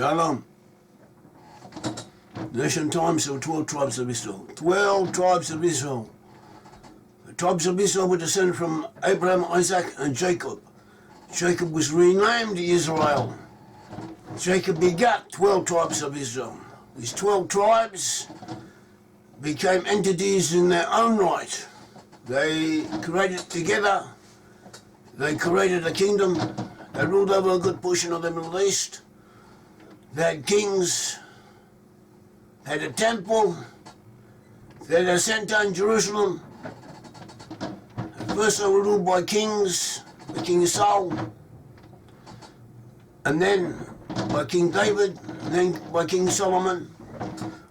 Shalom. Nation times of 12 tribes of Israel. 12 tribes of Israel. The tribes of Israel were descended from Abraham, Isaac, and Jacob. Jacob was renamed Israel. Jacob begat 12 tribes of Israel. These 12 tribes became entities in their own right. They created together, they created a kingdom, they ruled over a good portion of the Middle East. They had kings, had a temple, they had a center in Jerusalem. At first they were ruled by kings, the King Saul, and then by King David, and then by King Solomon,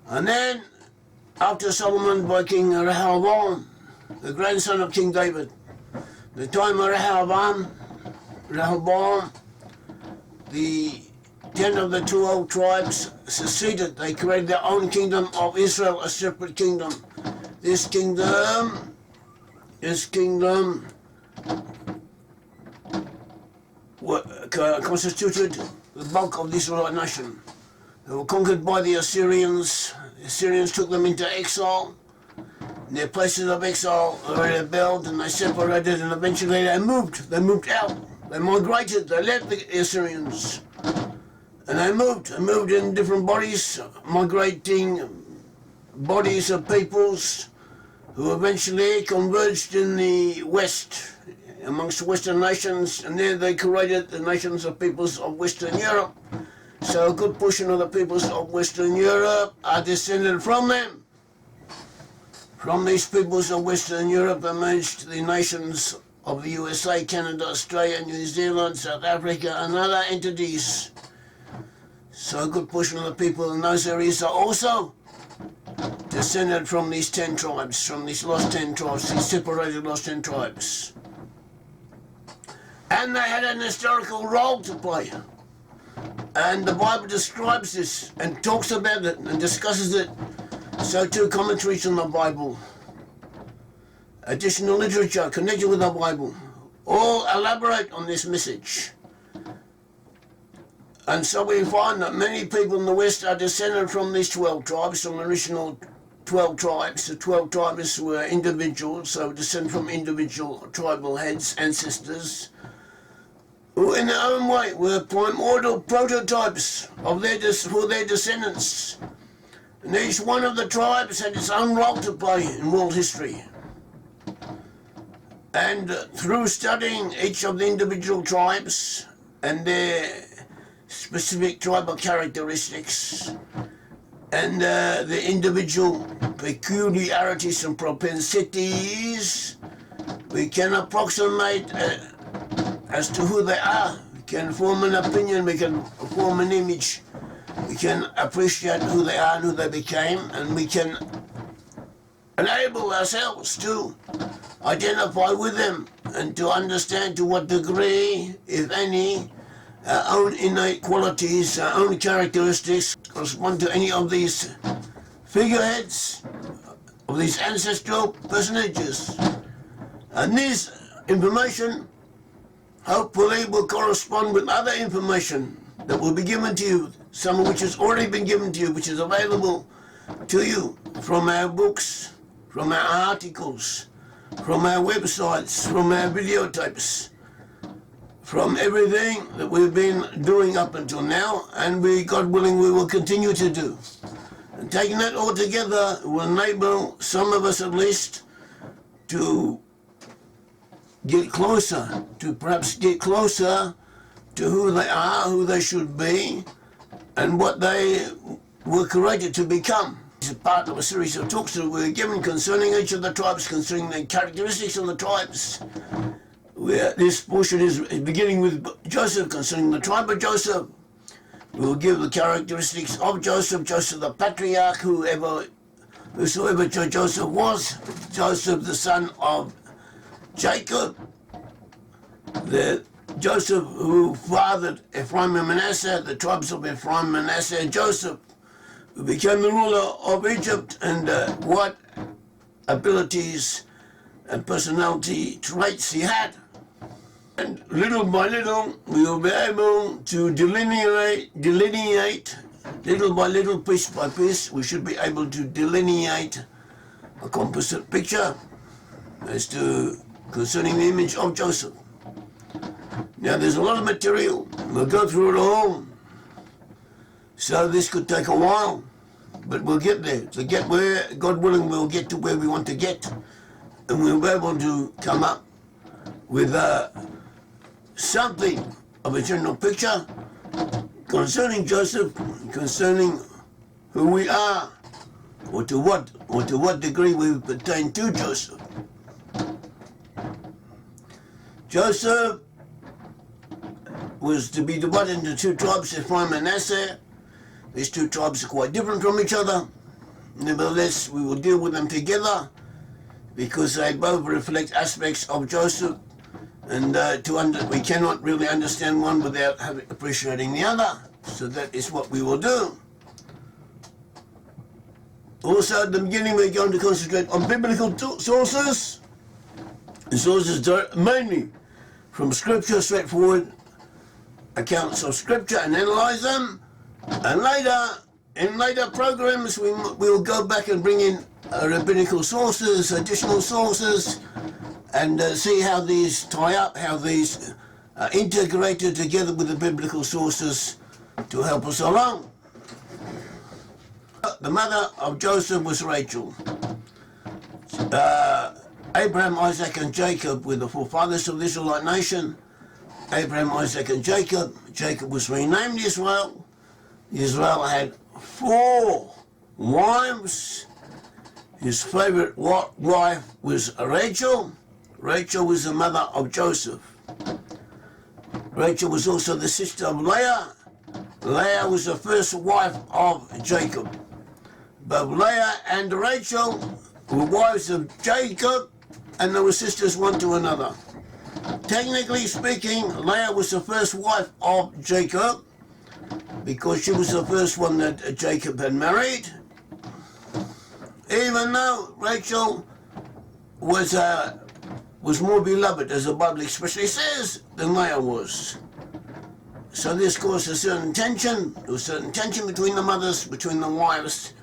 and then after Solomon by King Rehoboam, the grandson of King David. The time of Rehoboam, the 10 of the 12 tribes seceded. They created their own kingdom of Israel, a separate kingdom. This kingdom constituted the bulk of the Israelite nation. They were conquered by the Assyrians. The Assyrians took them into exile. In their places of exile, they rebelled and they separated, and eventually they moved out. They migrated, they left the Assyrians. And they moved in different bodies, migrating bodies of peoples who eventually converged in the West, amongst the Western nations, and there they created the nations of peoples of Western Europe. So a good portion of the peoples of Western Europe are descended from them. From these peoples of Western Europe emerged the nations of the USA, Canada, Australia, New Zealand, South Africa, and other entities. So a good portion of the people in those areas are also descended from these 10 tribes, from these lost 10 tribes, these separated lost 10 tribes. And they had an historical role to play. And the Bible describes this and talks about it and discusses it. So too commentaries on the Bible, additional literature connected with the Bible, all elaborate on this message. And so we find that many people in the West are descended from these 12 tribes, from the original 12 tribes. The 12 tribes were individuals, so descend from individual tribal heads, ancestors, who in their own way were primordial prototypes of for their descendants. And each one of the tribes had its own role to play in world history. And through studying each of the individual tribes and their specific tribal characteristics and the individual peculiarities and propensities, we can approximate as to who they are. We can form an opinion, we can form an image. We can appreciate who they are and who they became, and we can enable ourselves to identify with them and to understand to what degree, if any, our own innate qualities, our own characteristics correspond to any of these figureheads, of these ancestral personages. And this information hopefully will correspond with other information that will be given to you, some of which has already been given to you, which is available to you from our books, from our articles, from our websites, from our videotapes, from everything that we've been doing up until now, and God willing, we will continue to do. And taking that all together will enable some of us at least to get closer, to who they are, who they should be, and what they were created to become. This is part of a series of talks that we're given concerning each of the tribes, concerning the characteristics of the tribes. This portion is beginning with Joseph, concerning the tribe of Joseph. We'll give the characteristics of Joseph, Joseph the patriarch, whosoever Joseph was, Joseph the son of Jacob, the Joseph who fathered Ephraim and Manasseh, the tribes of Ephraim, Manasseh, and Joseph, who became the ruler of Egypt, and what abilities and personality traits he had. And little by little, we will be able to delineate, little by little, piece by piece, we should be able to delineate a composite picture as to concerning the image of Joseph. Now, there's a lot of material. We'll go through it all. So this could take a while, but we'll get there. To get where, God willing, we'll get to where we want to get, and we'll be able to come up with something of a general picture concerning Joseph, concerning who we are, or to what degree we pertain to Joseph. Joseph was to be divided into two tribes, Ephraim and Manasseh. These two tribes are quite different from each other. Nevertheless, we will deal with them together because they both reflect aspects of Joseph, and we cannot really understand one without appreciating the other. So that is what we will do. Also, at the beginning, we're going to concentrate on biblical sources. The sources mainly from Scripture, straightforward accounts of Scripture, and analyze them. And in later programs, we will go back and bring in rabbinical sources, additional sources, and see how these tie up, how these are integrated together with the biblical sources to help us along. The mother of Joseph was Rachel. Abraham, Isaac, and Jacob were the forefathers of the Israelite nation. Abraham, Isaac, and Jacob. Jacob was renamed Israel. Israel had 4 wives. His favorite wife was Rachel. Rachel was the mother of Joseph. Rachel was also the sister of Leah. Leah was the first wife of Jacob. Both Leah and Rachel were wives of Jacob, and they were sisters one to another. Technically speaking, Leah was the first wife of Jacob because she was the first one that Jacob had married, even though Rachel was more beloved, as the Bible especially says, than Leah was. So this caused a certain tension. There was a certain tension between the mothers, between the wives,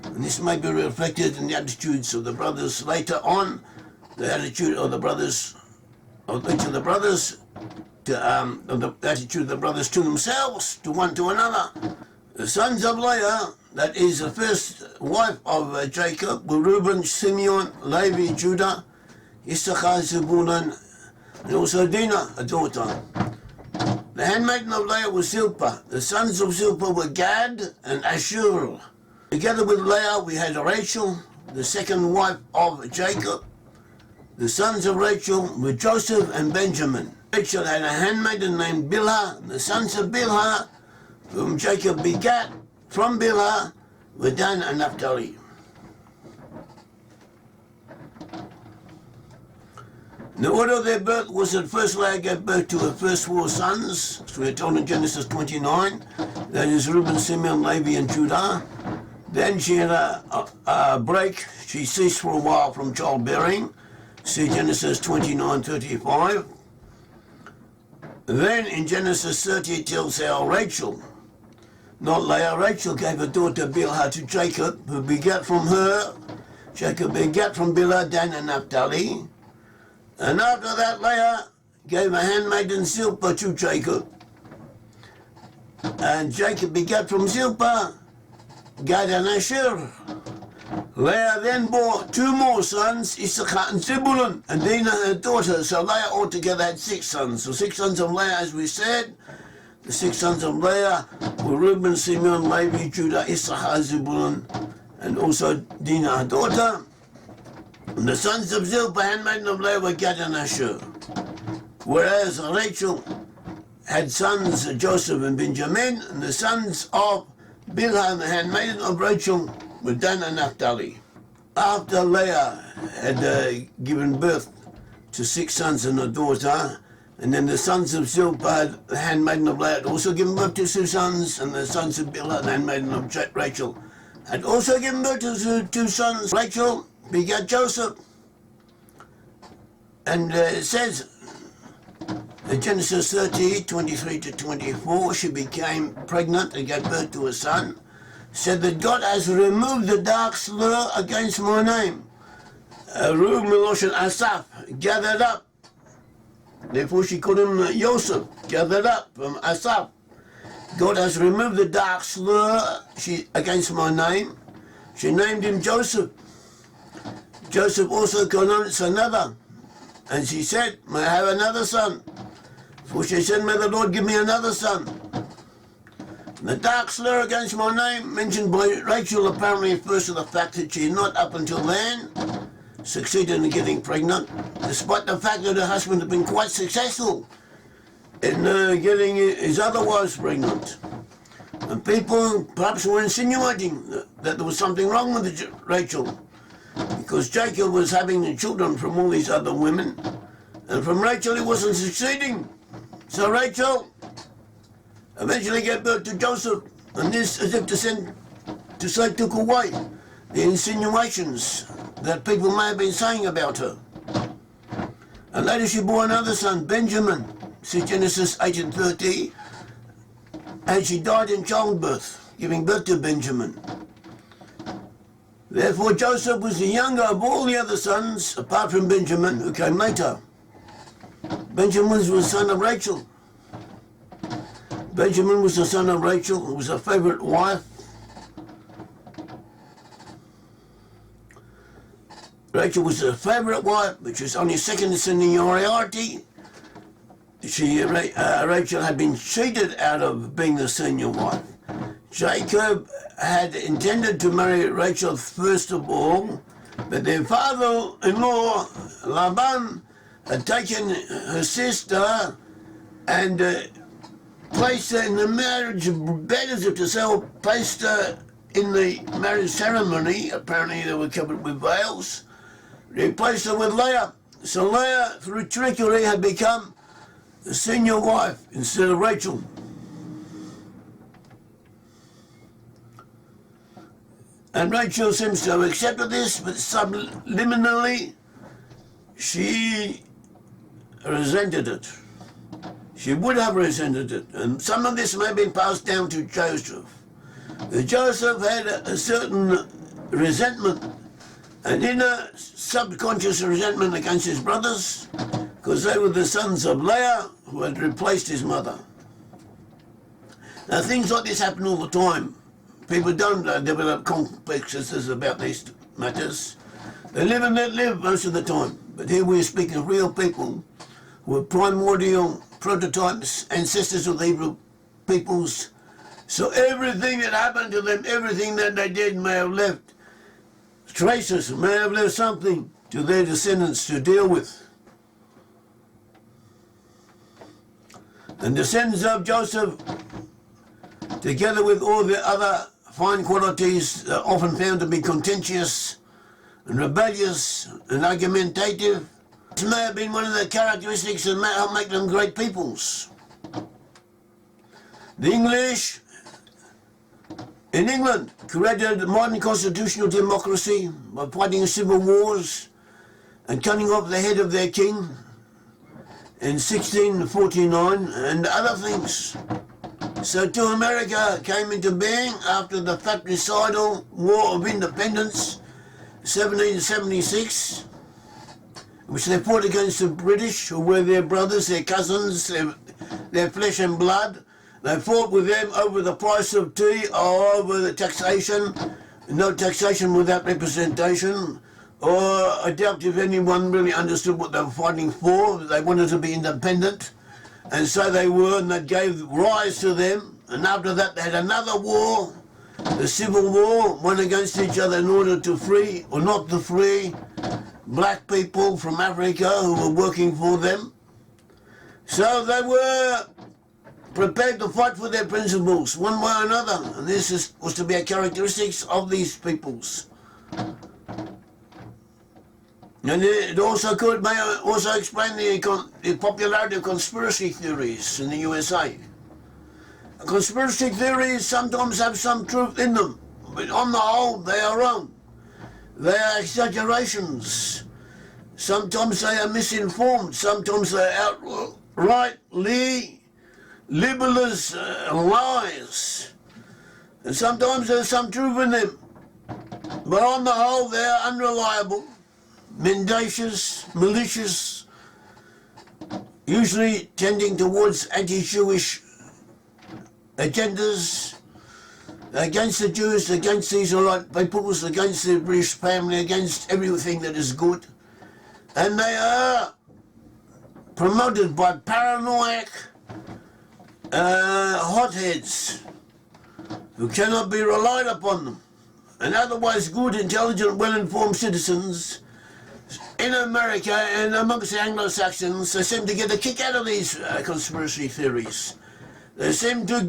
and this may be reflected in the attitudes of the brothers later on, the attitude of the brothers, of each of the brothers, the attitude of the brothers to themselves, to one to another. The sons of Leah, that is the first wife of Jacob, were Reuben, Simeon, Levi, Judah, Issachar, Zebulun, and also Dinah, a daughter. The handmaiden of Leah was Zilpah. The sons of Zilpah were Gad and Asher. Together with Leah, we had Rachel, the second wife of Jacob. The sons of Rachel were Joseph and Benjamin. Rachel had a handmaiden named Bilhah. The sons of Bilhah, whom Jacob begat from Bilhah, were Dan and Naphtali. The order of their birth was that first Leah gave birth to her first 4 sons, so we're told in Genesis 29, that is Reuben, Simeon, Levi, and Judah. Then she had a break. She ceased for a while from childbearing. See Genesis 29:35. Then in Genesis 30 it tells how Rachel, not Leah, Rachel gave her daughter Bilhah to Jacob, who begat from her. Jacob begat from Bilhah Dan and Naphtali. And after that Leah gave a handmaiden Zilpah to Jacob. And Jacob begat from Zilpah Gad and Asher. Leah then bore 2 more sons, Issachar and Zebulun, and Dinah her daughter. So Leah altogether had 6 sons. So 6 sons of Leah, as we said. The 6 sons of Leah were Reuben, Simeon, Levi, Judah, Issachar, Zebulun, and also Dinah her daughter. And the sons of Zilpah, handmaiden of Leah, were Gad and Asher. Whereas Rachel had sons, Joseph and Benjamin, and the sons of Bilhah, the handmaiden of Rachel, were Dan and Naphtali. After Leah had given birth to 6 sons and a daughter, and then the sons of Zilpah, the handmaiden of Leah, had also given birth to 2 sons, and the sons of Bilhah, the handmaiden of Rachel, had also given birth to 2 sons. Rachel begat Joseph, and it says Genesis 30, 23 to 24, she became pregnant and gave birth to a son. Said that God has removed the dark slur against my name. Ru Miloshan Asaph, gathered up. Therefore she called him Joseph, gathered up from Asaph. God has removed the dark slur against my name. She named him Joseph. Joseph also connotes another. And she said, may I have another son? For she said, may the Lord give me another son. The dark slur against my name, mentioned by Rachel, apparently refers to the fact that she had not up until then succeeded in getting pregnant, despite the fact that her husband had been quite successful in getting his other wives pregnant. And people perhaps were insinuating that there was something wrong with Rachel, because Jacob was having children from all these other women, and from Rachel he wasn't succeeding. So Rachel eventually gave birth to Joseph, and this, as if to say, took away the insinuations that people may have been saying about her. And later she bore another son, Benjamin, see Genesis 8 and 30, and she died in childbirth, giving birth to Benjamin. Therefore Joseph was the younger of all the other sons, apart from Benjamin, who came later. Benjamin was the son of Rachel. Benjamin was the son of Rachel, who was her favourite wife. Rachel was her favourite wife, but she was only second in seniority. Rachel had been cheated out of being the senior wife. Jacob had intended to marry Rachel first of all, but their father-in-law, Laban, had taken her sister and placed her in the marriage bed, as if to say, or placed her in the marriage ceremony. Apparently they were covered with veils. Replaced her with Leah. So Leah, through trickery, had become the senior wife instead of Rachel. And Rachel seems to have accepted this, but subliminally she resented it. She would have resented it. And some of this may have been passed down to Joseph. Joseph had a certain resentment, an inner subconscious resentment against his brothers, because they were the sons of Leah, who had replaced his mother. Now things like this happen all the time. People don't develop complexes about these matters. They live and let live most of the time. But here we're speaking of real people who are primordial prototypes, ancestors of the Hebrew peoples. So everything that happened to them, everything that they did may have left traces, may have left something to their descendants to deal with. And descendants of Joseph, together with all the other fine qualities often found to be contentious and rebellious and argumentative, this may have been one of the characteristics that help make them great peoples. The English in England created modern constitutional democracy by fighting civil wars and cutting off the head of their king in 1649 and other things. So too America came into being after the fratricidal War of Independence, 1776, which they fought against the British, who were their brothers, their cousins, their flesh and blood. They fought with them over the price of tea or over the taxation. No taxation without representation. Or I doubt if anyone really understood what they were fighting for. They wanted to be independent. And so they were, and that gave rise to them. And after that they had another war, the Civil War, one against each other in order to free, or not to free, black people from Africa who were working for them. So they were prepared to fight for their principles, one way or another. And this was to be a characteristic of these peoples. And it also may also explain the popularity of conspiracy theories in the USA. Conspiracy theories sometimes have some truth in them, but on the whole they are wrong. They are exaggerations. Sometimes they are misinformed, sometimes they are right-libelous lies. And sometimes there's some truth in them. But on the whole, they're unreliable, mendacious, malicious, usually tending towards anti-Jewish agendas, against the Jews, against the Israelite peoples, against the British family, against everything that is good. And they are promoted by paranoid hotheads who cannot be relied upon them. And otherwise good, intelligent, well-informed citizens in America and amongst the Anglo-Saxons, they seem to get a kick out of these conspiracy theories. They seem to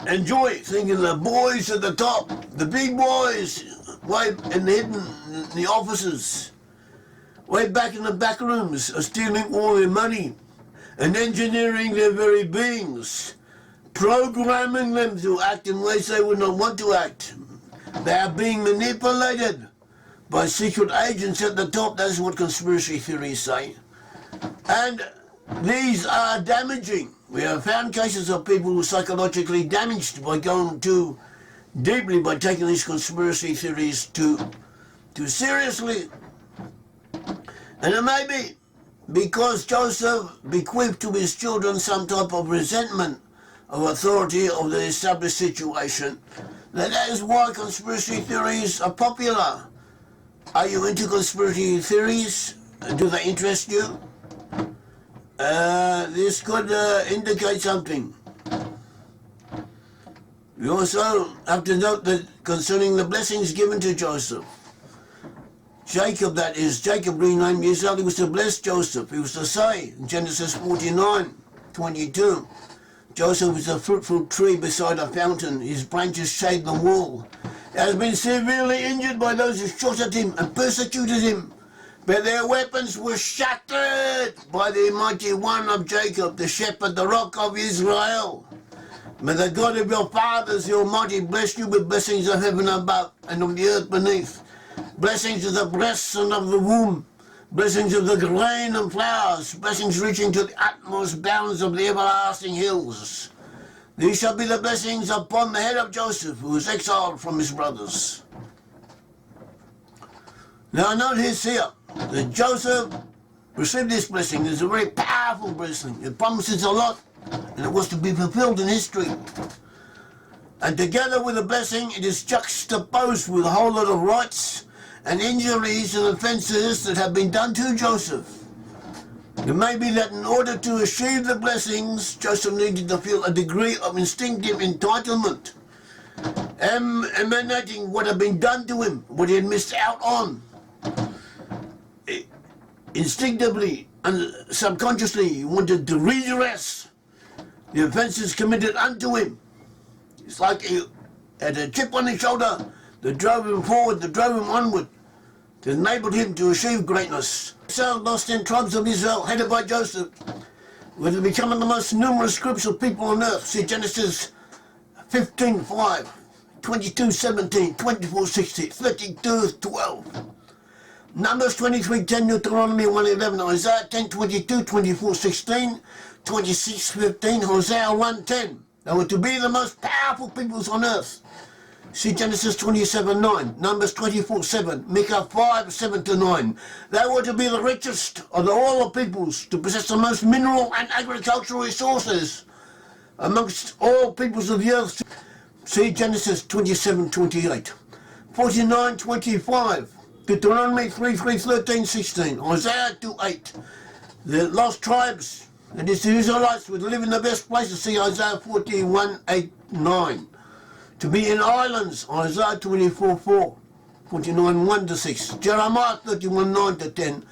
enjoy thinking the boys at the top, the big boys, way in the offices, way back in the back rooms, are stealing all their money and engineering their very beings, programming them to act in ways they would not want to act. They are being manipulated by secret agents at the top. That's what conspiracy theories say. And these are damaging. We have found cases of people who are psychologically damaged by going too deeply, by taking these conspiracy theories too seriously. And it may be because Joseph bequeathed to his children some type of resentment of authority of the established situation. That is why conspiracy theories are popular. Are you into conspiracy theories? Do they interest you? This could indicate something. We also have to note that concerning the blessings given to Joseph. Jacob, that is, Jacob renamed Israel, he was to bless Joseph. He was to say in Genesis 49:22, Joseph is a fruitful tree beside a fountain. His branches shade the wall. He has been severely injured by those who shot at him and persecuted him. But their weapons were shattered by the mighty one of Jacob, the shepherd, the rock of Israel. May the God of your fathers, the Almighty, bless you with blessings of heaven above and of the earth beneath. Blessings of the breasts and of the womb. Blessings of the grain and flowers. Blessings reaching to the utmost bounds of the everlasting hills. These shall be the blessings upon the head of Joseph, who was exiled from his brothers. Now notice here that Joseph received this blessing. It's a very powerful blessing. It promises a lot, and it was to be fulfilled in history. And together with the blessing, it is juxtaposed with a whole lot of rights and injuries and offences that have been done to Joseph. It may be that in order to achieve the blessings, Joseph needed to feel a degree of instinctive entitlement, emanating what had been done to him, what he had missed out on. Instinctively and subconsciously, he wanted to redress the offences committed unto him. It's like he had a chip on his shoulder that drove him forward, that drove him onward, that enabled him to achieve greatness. So lost 10 tribes of Israel, headed by Joseph, were to become the most numerous groups of people on earth. See Genesis 15:5, 22:17, 24:60, 32:12. Numbers 23:10, Deuteronomy 1:11, Isaiah 10:22, 24:16, 26:15, Hosea 1:10. They were to be the most powerful peoples on earth. See Genesis 27:9, Numbers 24:7, Micah 5:7-9. They were to be the richest of all the peoples, to possess the most mineral and agricultural resources amongst all peoples of the earth. See Genesis 27:28, 49:25, Deuteronomy 3:13-16, Isaiah 2:8. The lost tribes, and it's the Israelites, would live in the best places. See Isaiah 41:8-9. To be in islands, Isaiah 24:4, 49:1-6, Jeremiah 31:9-10.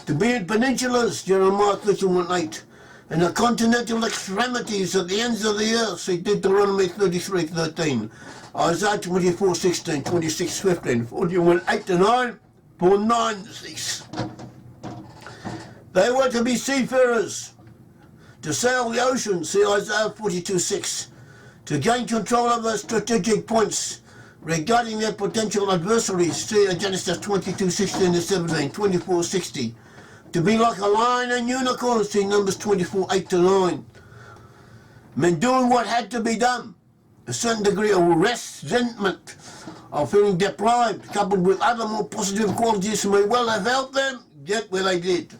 To be in peninsulas, Jeremiah 31:8. And the continental extremities at the ends of the earth, see Deuteronomy 33:13, Isaiah 24:16, 26:15, 41:8-9, 49:6. They were to be seafarers, to sail the ocean, see Isaiah 42:6. To gain control over strategic points regarding their potential adversaries, see Genesis 22:16-17, 24:60, To be like a lion and unicorn, see Numbers 24, 8-9. Meant doing what had to be done. A certain degree of resentment, of feeling deprived, coupled with other more positive qualities may well have helped them get where they did.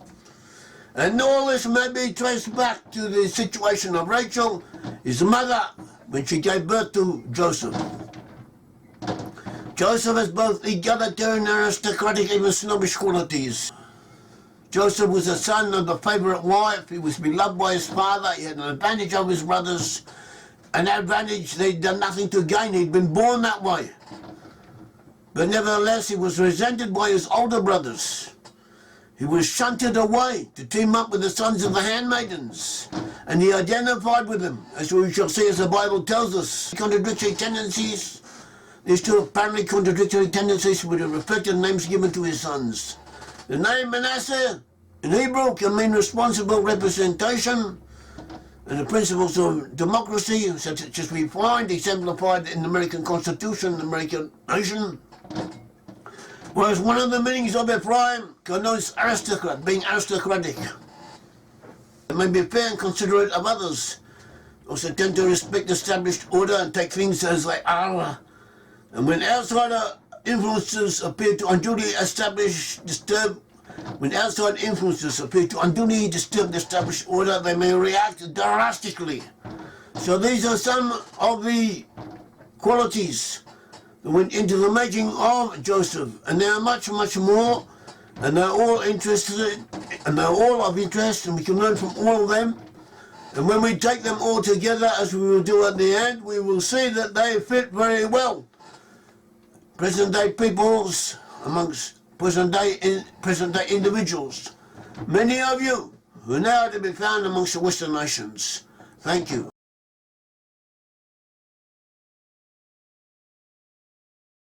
And all this may be traced back to the situation of Rachel, his mother, when she gave birth to Joseph. Joseph has both egalitarian and aristocratic, even snobbish qualities. Joseph was the son of the favourite wife. He was beloved by his father. He had an advantage over his brothers. An advantage they'd done nothing to gain. He'd been born that way. But nevertheless, he was resented by his older brothers. He was shunted away to team up with the sons of the handmaidens. And he identified with them, as we shall see as the Bible tells us. Contradictory tendencies. These two apparently contradictory tendencies were the reflected names given to his sons. The name Manasseh in Hebrew can mean responsible representation, and the principles of democracy, such as we find exemplified in the American Constitution, the American nation. Whereas one of the meanings of Ephraim connotes aristocrat, being aristocratic. It may be fair and considerate of others, also tend to respect established order and take things as they are. And when outsider influences appear to unduly disturb the established order, they may react drastically. So these are some of the qualities that went into the making of Joseph, and there are much, much more, and they're all interested, and they're all of interest, and we can learn from all of them. And when we take them all together, as we will do at the end, we will see that they fit very well. Present-day peoples amongst present-day individuals. Many of you who are now to be found amongst the Western nations. Thank you.